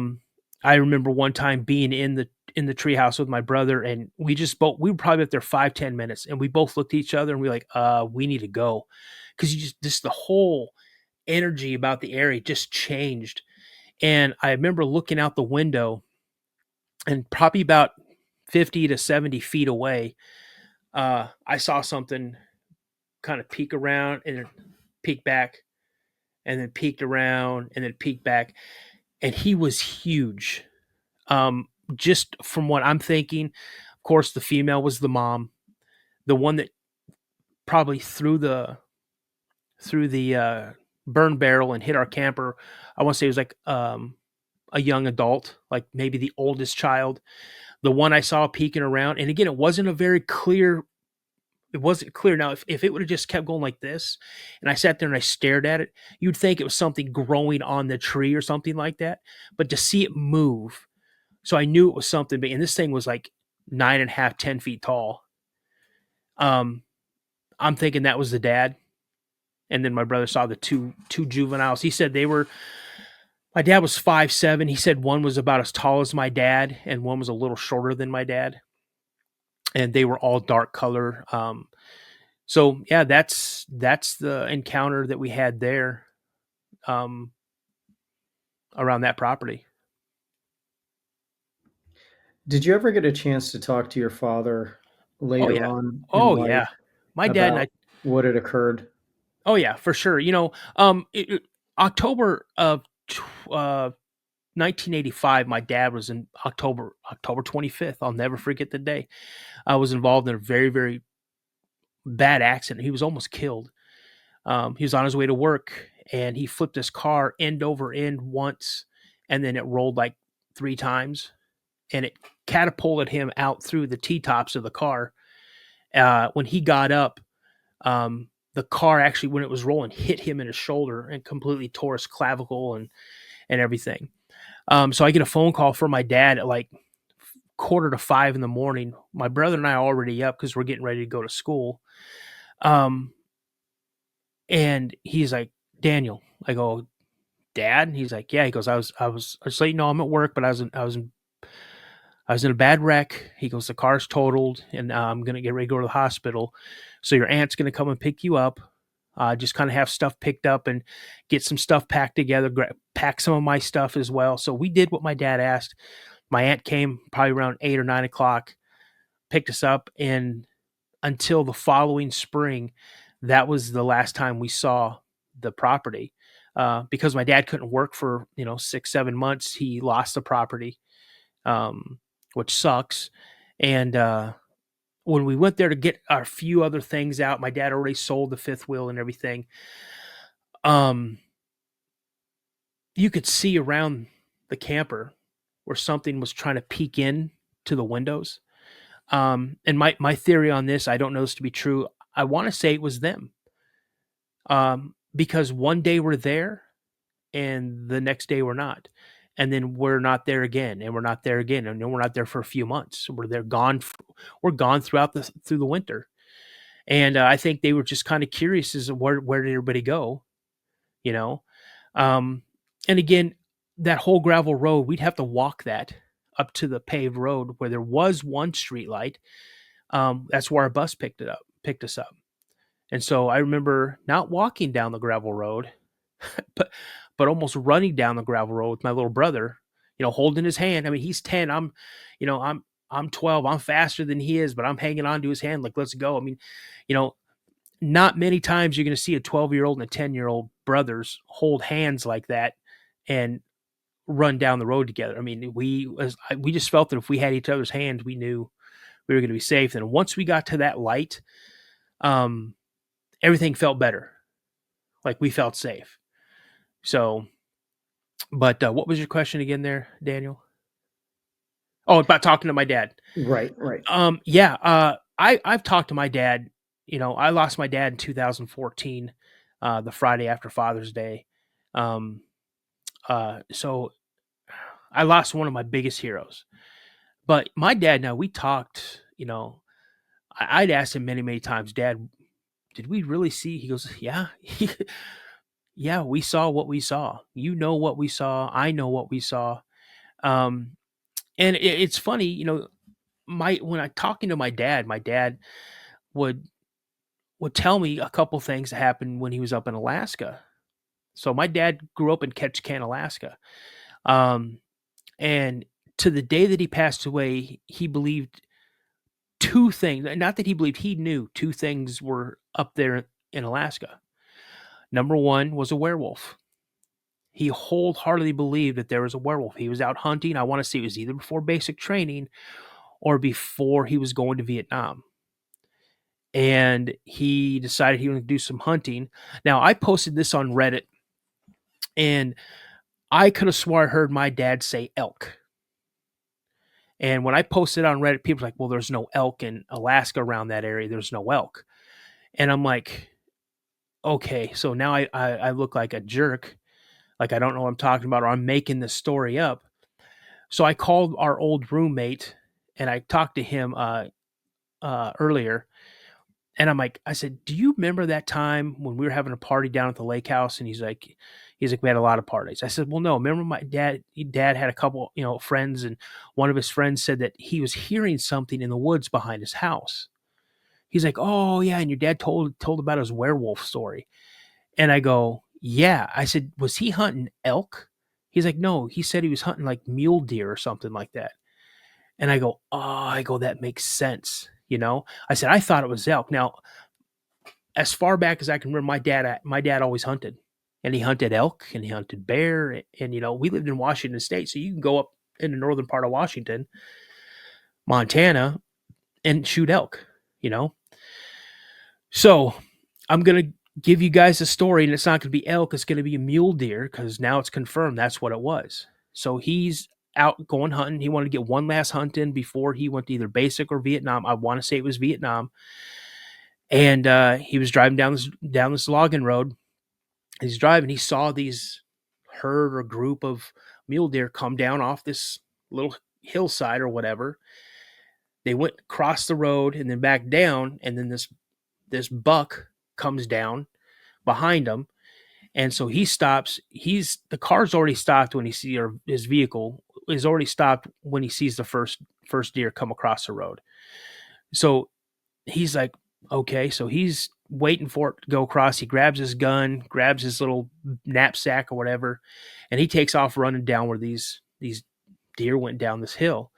remember one time being in the treehouse with my brother, and we were probably up there 5-10 minutes, and we both looked at each other and we were like, we need to go, because just the whole energy about the area just changed. And I remember looking out the window, and probably about 50 to 70 feet away, I saw something kind of peek around and then peek back, and then peeked around and then peeked back, and he was huge. Just from what I'm thinking, of course, the female was the mom, the one that probably threw the burn barrel and hit our camper. I want to say it was like a young adult, like maybe the oldest child. The one I saw peeking around, and again, it wasn't clear. Now, if it would have just kept going like this, and I sat there and I stared at it, you'd think it was something growing on the tree or something like that. But to see it move, so I knew it was something big. And this thing was like 9.5, 10 feet tall. I'm thinking that was the dad. And then my brother saw the two juveniles. He said My dad was 5'7". He said one was about as tall as my dad and one was a little shorter than my dad. And they were all dark color. So yeah, that's the encounter that we had there, around that property. Did you ever get a chance to talk to your father Oh later yeah. on in Oh life yeah. My dad and about I. what had occurred? Oh yeah, for sure. October of uh, 1985, my dad was in October 25th. I'll never forget the day. I was involved in a very, very bad accident. He was almost killed. He was on his way to work and he flipped his car end over end once, and then it rolled like 3 times, and it catapulted him out through the T-tops of the car. When he got up, the car actually, when it was rolling, hit him in his shoulder and completely tore his clavicle and everything. So I get a phone call from my dad at like 4:45 in the morning. My brother and I are already up because we're getting ready to go to school. And he's like, Daniel. I go, Dad? And he's like, yeah. He goes, I was just letting you know I'm at work, but I was in a bad wreck. He goes, the car's totaled, and I'm gonna get ready to go to the hospital. So your aunt's gonna come and pick you up. Just kind of have stuff picked up and get some stuff packed together. Pack some of my stuff as well. So we did what my dad asked. My aunt came probably around 8 or 9 o'clock, picked us up, and until the following spring, that was the last time we saw the property. Because my dad couldn't work for 6-7 months, he lost the property, which sucks. And when we went there to get our few other things out, my dad already sold the fifth wheel and everything. You could see around the camper where something was trying to peek in to the windows. And my theory on this, I don't know this to be true. I want to say it was them. Because one day we're there and the next day we're not. And then we're not there again, and we're not there again, and then we're not there for a few months. We're gone through the winter. And I think they were just kind of curious as to where did everybody go, you know? Um, and again, that whole gravel road, we'd have to walk that up to the paved road where there was one street light. That's where our bus picked us up. And so I remember not walking down the gravel road, but almost running down the gravel road with my little brother, holding his hand. I mean, he's 10. I'm 12. I'm faster than he is, but I'm hanging on to his hand like, let's go. I mean, not many times you're going to see a 12-year-old and a 10-year-old brothers hold hands like that and run down the road together. I mean, we just felt that if we had each other's hands, we knew we were going to be safe. And once we got to that light, everything felt better. Like we felt safe. So, but what was your question again there, Daniel? Oh, about talking to my dad. Right. Yeah. I've talked to my dad. I lost my dad in 2014, the Friday after Father's Day. So I lost one of my biggest heroes. But my dad, now we talked, I'd asked him many, many times, Dad, did we really see? He goes, yeah. Yeah, we saw what we saw. You know what we saw. I know what we saw. And it's funny, when I talking to my dad would tell me a couple things that happened when he was up in Alaska. So my dad grew up in Ketchikan, Alaska. And to the day that he passed away, he believed two things. Not that he believed, he knew two things were up there in Alaska. Number one was a werewolf. He wholeheartedly believed that there was a werewolf. He was out hunting. I want to say it was either before basic training or before he was going to Vietnam. And he decided he was going to do some hunting. Now, I posted this on Reddit, and I could have swore I heard my dad say elk. And when I posted on Reddit, people were like, well, there's no elk in Alaska around that area. There's no elk. And I'm like, okay, so now I look like a jerk. Like I don't know what I'm talking about, or I'm making this story up. So I called our old roommate and I talked to him earlier. And I said, do you remember that time when we were having a party down at the lake house? And he's like, we had a lot of parties. I said, well, no, remember my dad had a couple, friends, and one of his friends said that he was hearing something in the woods behind his house. He's like, oh yeah. And your dad told about his werewolf story. And I go, yeah. I said, was he hunting elk? He's like, no, he said he was hunting like mule deer or something like that. And I go, that makes sense. I said, I thought it was elk. Now, as far back as I can remember, my dad always hunted, and he hunted elk and he hunted bear. And, we lived in Washington State. So you can go up in the northern part of Washington, Montana, and shoot elk, So I'm going to give you guys a story, and it's not going to be elk. It's going to be a mule deer, because now it's confirmed that's what it was. So he's out going hunting. He wanted to get one last hunt in before he went to either basic or Vietnam. I want to say it was Vietnam. And he was driving down this logging road. He's driving. He saw these herd or group of mule deer come down off this little hillside or whatever. They went across the road and then back down, and then this buck comes down behind him. And so he stops. The car's already stopped when he sees, or his vehicle is already stopped when he sees the first deer come across the road. So he's like, okay. So he's waiting for it to go across. He grabs his gun, grabs his little knapsack or whatever, and he takes off running down where these deer went down this hill.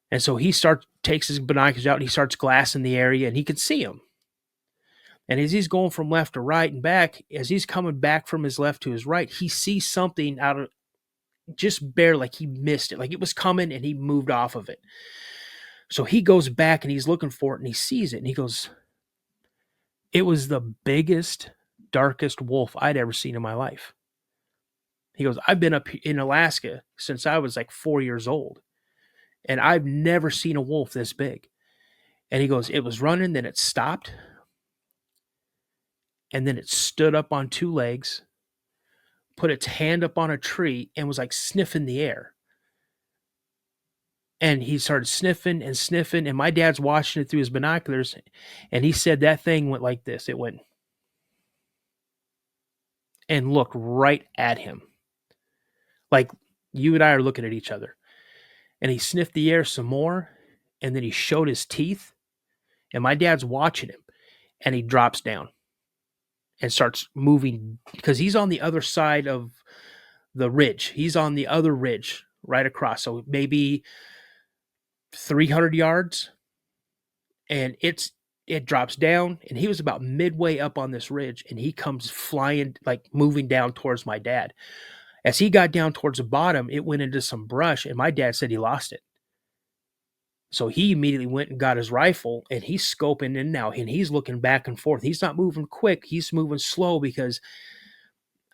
And so he takes his binoculars out and he starts glassing the area, and he can see them. And as he's going from left to right and back, as he's coming back from his left to his right, he sees something out of just bare, like he missed it, like it was coming and he moved off of it. So he goes back and he's looking for it, and he sees it, and he goes, it was the biggest, darkest wolf I'd ever seen in my life. He goes, I've been up in Alaska since I was like 4 years old, and I've never seen a wolf this big. And he goes, it was running, then it stopped, and then it stood up on two legs, put its hand up on a tree, and was like sniffing the air. And he started sniffing and sniffing, and my dad's watching it through his binoculars, and he said that thing went like this. It went and looked right at him. Like you and I are looking at each other. And he sniffed the air some more, and then he showed his teeth, and my dad's watching him, and he drops down and starts moving, because he's on the other side of the ridge. He's on the other ridge right across. So maybe 300 yards, and it drops down, and he was about midway up on this ridge, and he comes flying, like moving down towards my dad. As he got down towards the bottom, it went into some brush, and my dad said he lost it. So he immediately went and got his rifle, and he's scoping in now, and he's looking back and forth. He's not moving quick. He's moving slow because,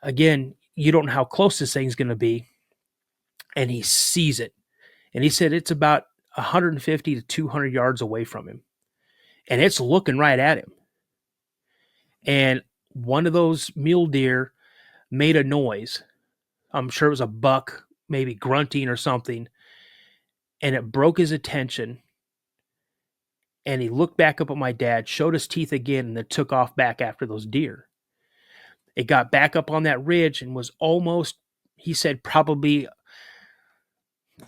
again, you don't know how close this thing's going to be. And he sees it. And he said it's about 150 to 200 yards away from him. And it's looking right at him. And one of those mule deer made a noise. I'm sure it was a buck, maybe grunting or something. And it broke his attention. And he looked back up at my dad, showed his teeth again, and then took off back after those deer. It got back up on that ridge and was almost, he said, probably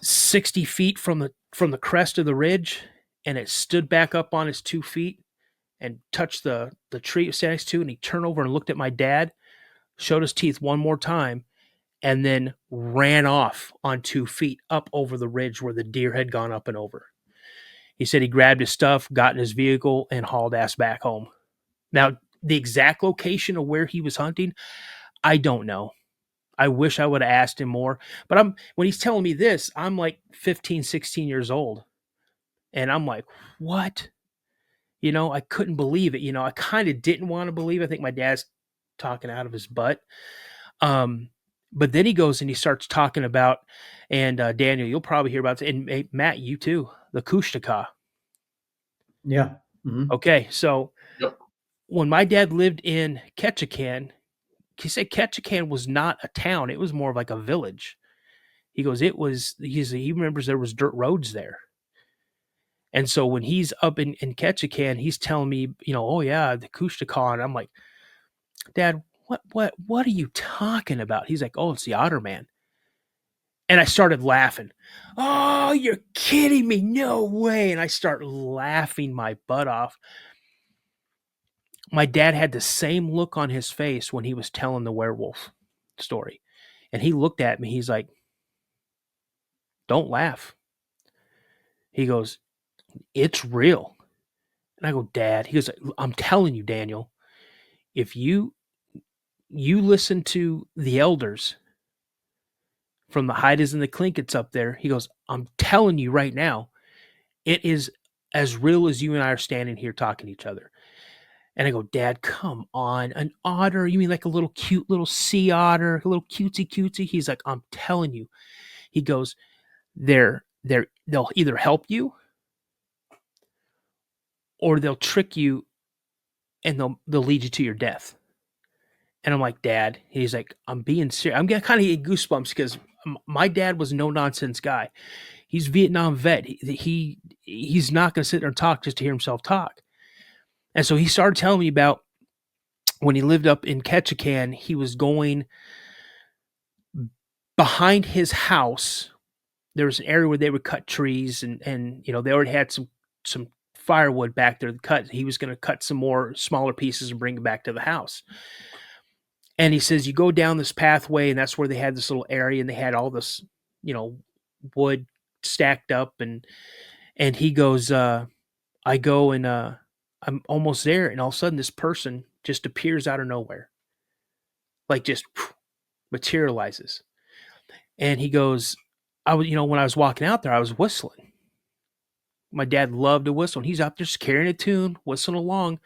60 feet from the crest of the ridge. And it stood back up on its 2 feet and touched the tree it was standing next to. And he turned over and looked at my dad, showed his teeth one more time, and then ran off on 2 feet up over the ridge where the deer had gone up and over. He said he grabbed his stuff, got in his vehicle, and hauled ass back home. Now, the exact location of where he was hunting, I don't know. I wish I would have asked him more. But when he's telling me this, I'm like 15, 16 years old. And I'm like, what? I couldn't believe it. I kind of didn't want to believe it. I think my dad's talking out of his butt. But then he goes and he starts talking about, and Daniel, you'll probably hear about this, and Matt, you too, the Kushtaka. Yeah. Mm-hmm. Okay, so when my dad lived in Ketchikan, he said Ketchikan was not a town. It was more of like a village. He goes, he remembers there was dirt roads there. And so when he's up in Ketchikan, he's telling me, oh yeah, the Kushtaka. And I'm like, Dad, what are you talking about? He's like, oh, it's the otter man. And I started laughing. Oh, you're kidding me. No way. And I start laughing my butt off. My dad had the same look on his face when he was telling the werewolf story. And he looked at me. He's like, don't laugh. He goes, it's real. And I go, Dad. He goes, I'm telling you, Daniel, if you listen to the elders from the Haidas and the Clinkets up there, he goes, I'm telling you right now, it is as real as you and I are standing here talking to each other. And I go, Dad, come on. An otter? You mean like a little cute little sea otter, a little cutesy? He's like, I'm telling you. He goes, they'll either help you or they'll trick you and they'll lead you to your death. And I'm like, Dad. He's like, I'm being serious. I'm getting kind of get goosebumps because my dad was a no nonsense guy. He's Vietnam vet. He's not going to sit there and talk just to hear himself talk. And so he started telling me about when he lived up in Ketchikan, he was going behind his house. There was an area where they would cut trees and they already had some firewood back there to cut. He was going to cut some more smaller pieces and bring it back to the house. And he says, you go down this pathway, and that's where they had this little area, and they had all this, wood stacked up. And he goes, I go and I'm almost there, and all of a sudden this person just appears out of nowhere. Like just materializes. And he goes, when I was walking out there, I was whistling. My dad loved to whistle, and he's out there just carrying a tune, whistling along.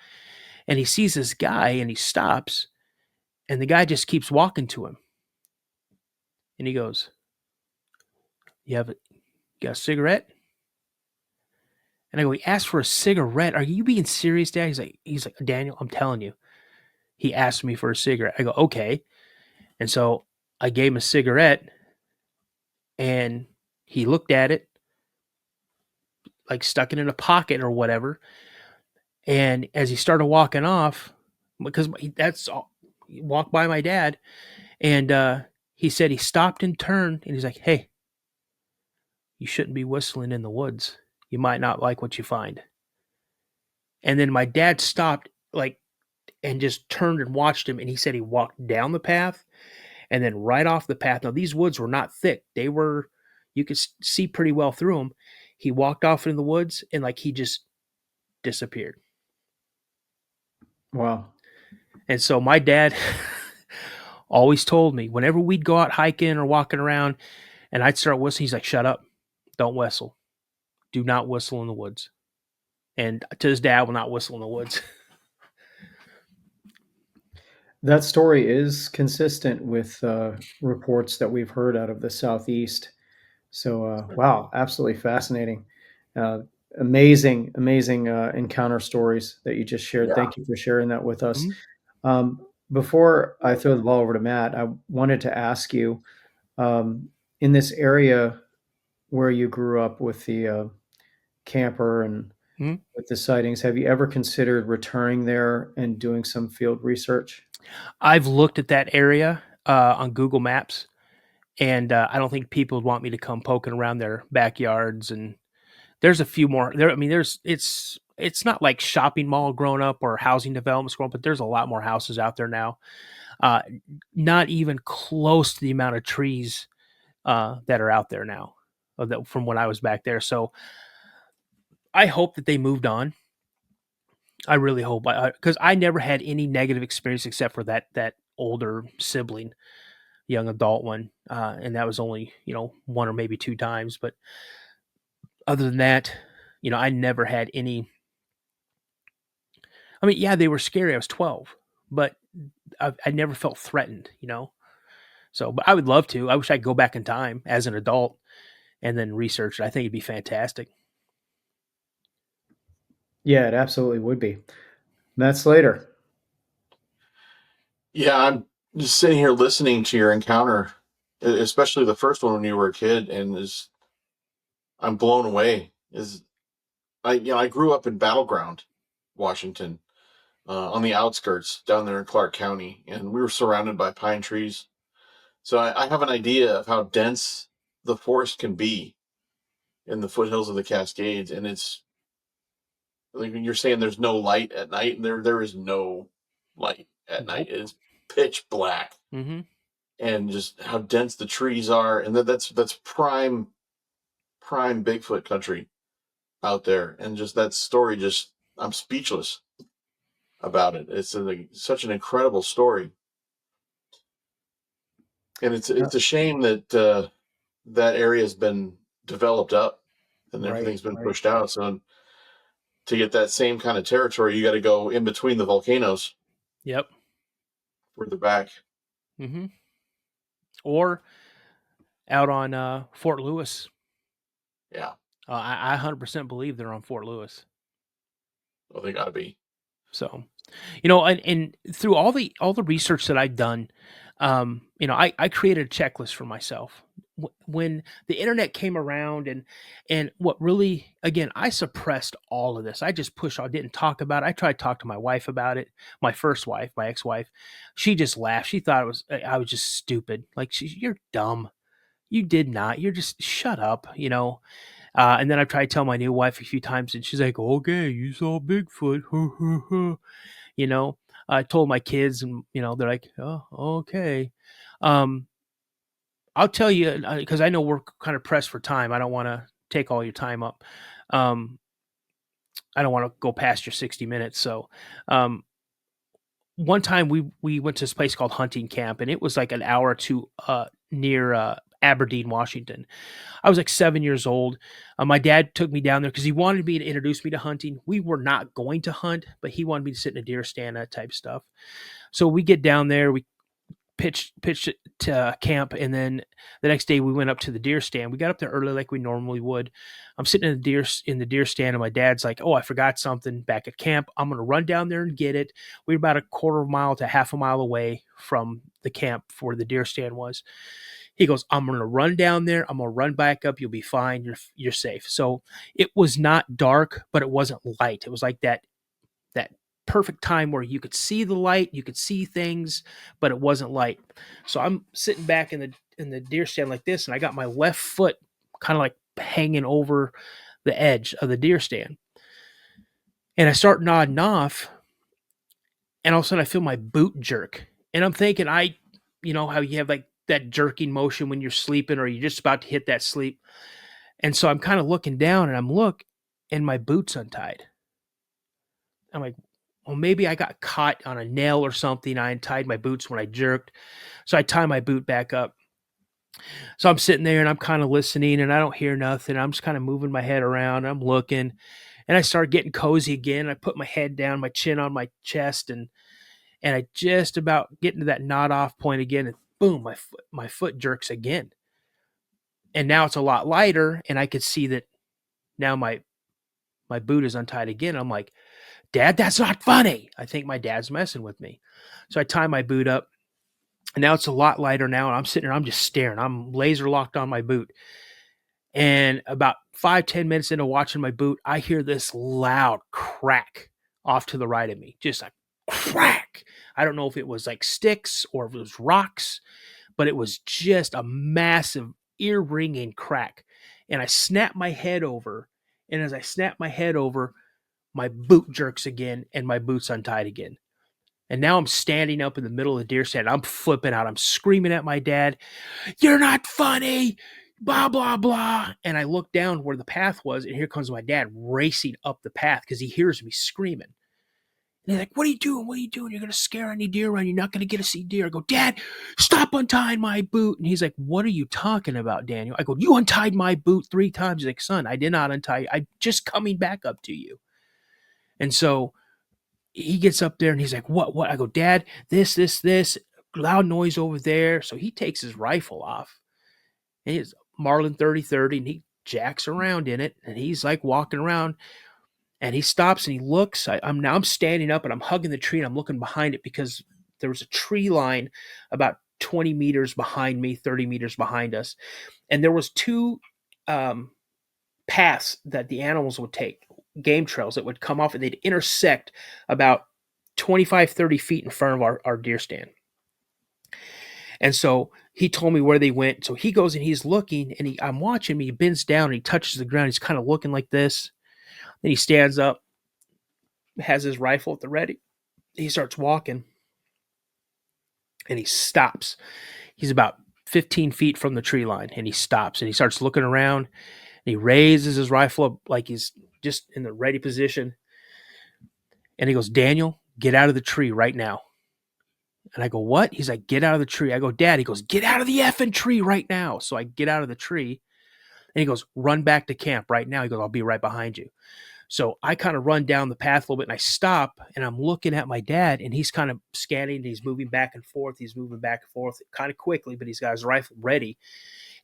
And he sees this guy, and he stops. And the guy just keeps walking to him. And he goes, you got a cigarette? And I go, he asked for a cigarette. Are you being serious, Dad? He's like, Daniel, I'm telling you. He asked me for a cigarette. I go, okay. And so I gave him a cigarette. And he looked at it, like stuck it in a pocket or whatever. And as he started walking off, because that's all, he walked by my dad, and he said he stopped and turned, and he's like, hey, you shouldn't be whistling in the woods. You might not like what you find. And then my dad stopped, and just turned and watched him, and he said he walked down the path and then right off the path. Now, these woods were not thick. You could see pretty well through them. He walked off in the woods, and he just disappeared. Wow. And so my dad always told me whenever we'd go out hiking or walking around and I'd start whistling, he's like, shut up. Don't whistle. Do not whistle in the woods. And to this day, I will not whistle in the woods. That story is consistent with reports that we've heard out of the Southeast. So, wow, absolutely fascinating. Amazing encounter stories that you just shared. Yeah. Thank you for sharing that with us. Mhm. Before I throw the ball over to Matt, I wanted to ask you, in this area where you grew up with the camper and Mhm. with the sightings, have you ever considered returning there and doing some field research? I've looked at that area on Google Maps, and I don't think people would want me to come poking around their backyards. And there's a few more there. I mean, it's not like shopping mall growing up or housing developments growing up, but there's a lot more houses out there now. Not even close to the amount of trees that are out there now from when I was back there. So I hope that they moved on. I really hope, because I never had any negative experience except for that older sibling, young adult one, and that was only one or maybe two times. But other than that, I never had any. I mean, yeah, they were scary. I was 12, but I never felt threatened. So, but I would love to. I wish I could go back in time as an adult and then research it. I think it'd be fantastic. Yeah, it absolutely would be. Matt Slater. Yeah, I'm just sitting here listening to your encounter, especially the first one when you were a kid, and I'm blown away. I grew up in Battleground, Washington, on the outskirts down there in Clark County, and we were surrounded by pine trees. So I have an idea of how dense the forest can be in the foothills of the Cascades, and it's like when you're saying there's no light at night, and there is no light at night. Nope. It's pitch black, Mm-hmm. and just how dense the trees are, and that's prime Bigfoot country out there, and just that story, just I'm speechless about it. It's such an incredible story, and it's a shame that that area has been developed up and everything's been Right. pushed out. So to get that same kind of territory, you got to go in between the volcanoes, Yep. further back. Mm-hmm. Or out on Fort Lewis. Yeah, I 100% believe they're on Fort Lewis. well, they got to be. So, and through all the research that I've done, I created a checklist for myself. When the internet came around, and what really, again, I suppressed all of this. I just pushed. I didn't talk about it. I tried to talk to my wife about it. My first wife, my ex-wife, she just laughed. She thought I was just stupid. Like, you're dumb. You did not. You're just shut up. And then I've tried to tell my new wife a few times, and she's like, "Okay, you saw Bigfoot." I told my kids, and they're like, "Oh, okay." Um, I'll tell you, because I know we're kind of pressed for time. I don't want to take all your time up. Um, I don't want to go past your 60 minutes. So, um, one time we went to this place called Hunting Camp, and it was like an hour or two near Aberdeen, Washington. I was like 7 years old. My dad took me down there because he wanted me to introduce me to hunting. We were not going to hunt, but he wanted me to sit in a deer stand, that type of stuff. So we get down there, we pitched it to camp, and then the next day we went up to the deer stand. We got up there early like we normally would. I'm sitting in the deer stand, and my dad's like, "Oh, I forgot something back at camp. I'm going to run down there and get it." We were about a quarter of a mile to half a mile away from the camp where the deer stand was. He goes, "I'm going to run down there. I'm going to run back up. You'll be fine. You're safe." So it was not dark, but it wasn't light. It was like that perfect time where you could see the light, you could see things, but it wasn't light. So I'm sitting back in the deer stand like this, and I got my left foot kind of like hanging over the edge of the deer stand. And I start nodding off, and all of a sudden I feel my boot jerk. And I'm thinking, how you have like that jerking motion when you're sleeping or you're just about to hit that sleep. And so I'm kind of looking down, and and my boot's untied. I'm like, well, maybe I got caught on a nail or something. I untied my boots when I jerked. So I tie my boot back up. So I'm sitting there and I'm kind of listening, and I don't hear nothing. I'm just kind of moving my head around. I'm looking, and I start getting cozy again. I put my head down, my chin on my chest, and I just about get into that nod off point again, and boom, my foot jerks again. And now it's a lot lighter, and I could see that now my boot is untied again. I'm like, "Dad, that's not funny." I think my dad's messing with me. So I tie my boot up, and now it's a lot lighter now, and I'm sitting there, I'm just staring. I'm laser locked on my boot. And about 5-10 minutes into watching my boot, I hear this loud crack off to the right of me. Just a crack. I don't know if it was like sticks or if it was rocks, but it was just a massive ear-ringing crack. And I snapped my head over, and as I snapped my head over, my boot jerks again, and my boot's untied again. And now I'm standing up in the middle of the deer stand. I'm flipping out. I'm screaming at my dad, "You're not funny, blah, blah, blah." And I look down where the path was, and here comes my dad racing up the path because he hears me screaming. And he's like, "What are you doing? What are you doing? You're going to scare any deer around. You're not going to get to see deer." I go, "Dad, stop untying my boot." And he's like, "What are you talking about, Daniel?" I go, "You untied my boot 3 times." He's like, "Son, I did not untie you. I'm just coming back up to you." And so he gets up there and he's like, "What?" I go, "Dad, this, loud noise over there." So he takes his rifle off, and it's Marlin 30-30, and he jacks around in it, and he's like walking around, and he stops and he looks. I'm standing up and I'm hugging the tree, and I'm looking behind it because there was a tree line about 20 meters behind me, 30 meters behind us, and there was 2 paths that the animals would take. game trails that would come off and they'd intersect about 25, 30 feet in front of our deer stand. And so he told me where they went. So he goes and he's looking, and I'm watching him. He bends down and he touches the ground. He's kind of looking like this. Then he stands up, has his rifle at the ready. He starts walking, and he stops. He's about 15 feet from the tree line, and he stops, and he starts looking around, and he raises his rifle up like he's just in the ready position. And he goes, "Daniel, get out of the tree right now." And I go, "What?" He's like, "Get out of the tree." I go, "Dad." He goes, "Get out of the effing tree right now." So I get out of the tree, and he goes, "Run back to camp right now." He goes, "I'll be right behind you." So I kind of run down the path a little bit, and I stop, and I'm looking at my dad, and he's kind of scanning, and he's moving back and forth. He's moving back and forth kind of quickly, but he's got his rifle ready.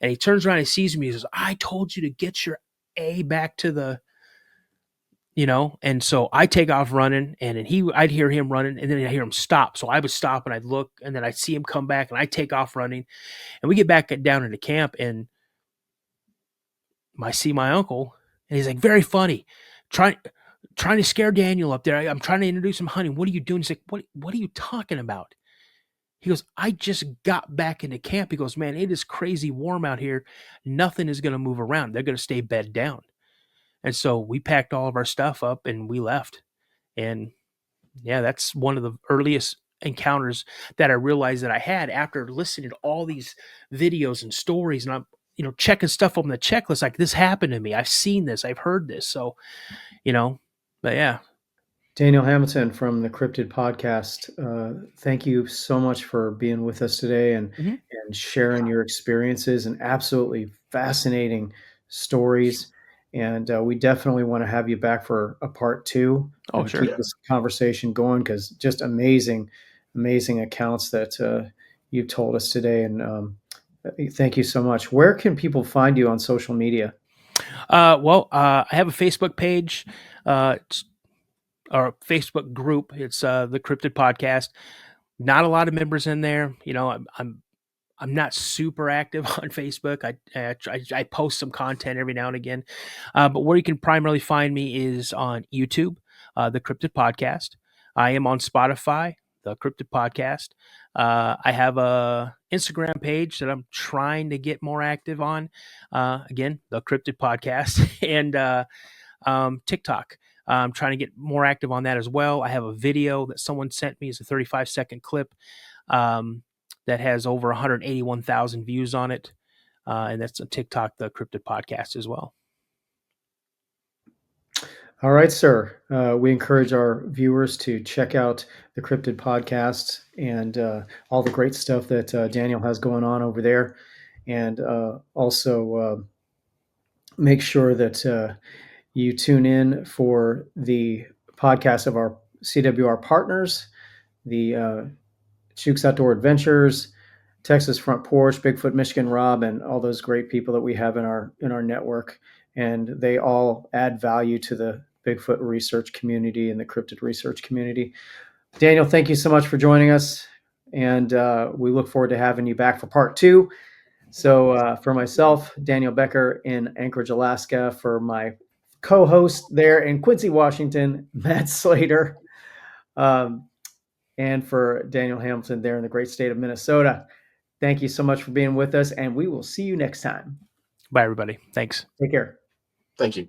And he turns around and he sees me. He says, "I told you to get your A back to the, and so I take off running, and then I'd hear him running, and then I hear him stop. So I would stop, and I'd look, and then I'd see him come back, and I take off running, and we get back down into camp, and I see my uncle, and he's like, "Very funny, trying to scare Daniel up there. I'm trying to introduce him hunting. What are you doing?" He's like, "What are you talking about?" He goes, "I just got back into camp." He goes, "Man, it is crazy warm out here. Nothing is going to move around. They're going to stay bed down." And so we packed all of our stuff up and we left. And yeah, that's one of the earliest encounters that I realized that I had after listening to all these videos and stories. And I'm, checking stuff on the checklist. Like, this happened to me. I've seen this. I've heard this. So, but yeah. Daniel Hamilton from the Cryptid Podcast. Thank you so much for being with us today and sharing your experiences and absolutely fascinating stories. And we definitely want to have you back for a part 2. Oh, sure. Keep this conversation going, because just amazing accounts that you've told us today. And thank you so much. Where can people find you on social media? I have a Facebook page. Our Facebook group. It's the Cryptid Podcast. Not a lot of members in there. I'm not super active on Facebook. I post some content every now and again, but where you can primarily find me is on YouTube, the Cryptid Podcast. I am on Spotify, the Cryptid Podcast. I have a Instagram page that I'm trying to get more active on. Again, the Cryptid Podcast, and TikTok. I'm trying to get more active on that as well. I have a video that someone sent me. It's a 35-second clip that has over 181,000 views on it. And that's on TikTok, the Cryptid Podcast as well. All right, sir. We encourage our viewers to check out the Cryptid Podcast and all the great stuff that Daniel has going on over there. And also make sure that you tune in for the podcast of our CWR partners, the Chooks Outdoor Adventures, Texas Front Porch, Bigfoot Michigan Rob, and all those great people that we have in our network. And they all add value to the Bigfoot research community and the cryptid research community. Daniel, thank you so much for joining us. And we look forward to having you back for part 2. So for myself, Daniel Becker in Anchorage, Alaska, for my co-host there in Quincy, Washington, Matt Slater, and for Daniel Hamilton there in the great state of Minnesota. Thank you so much for being with us, and we will see you next time. Bye, everybody. Thanks. Take care. Thank you.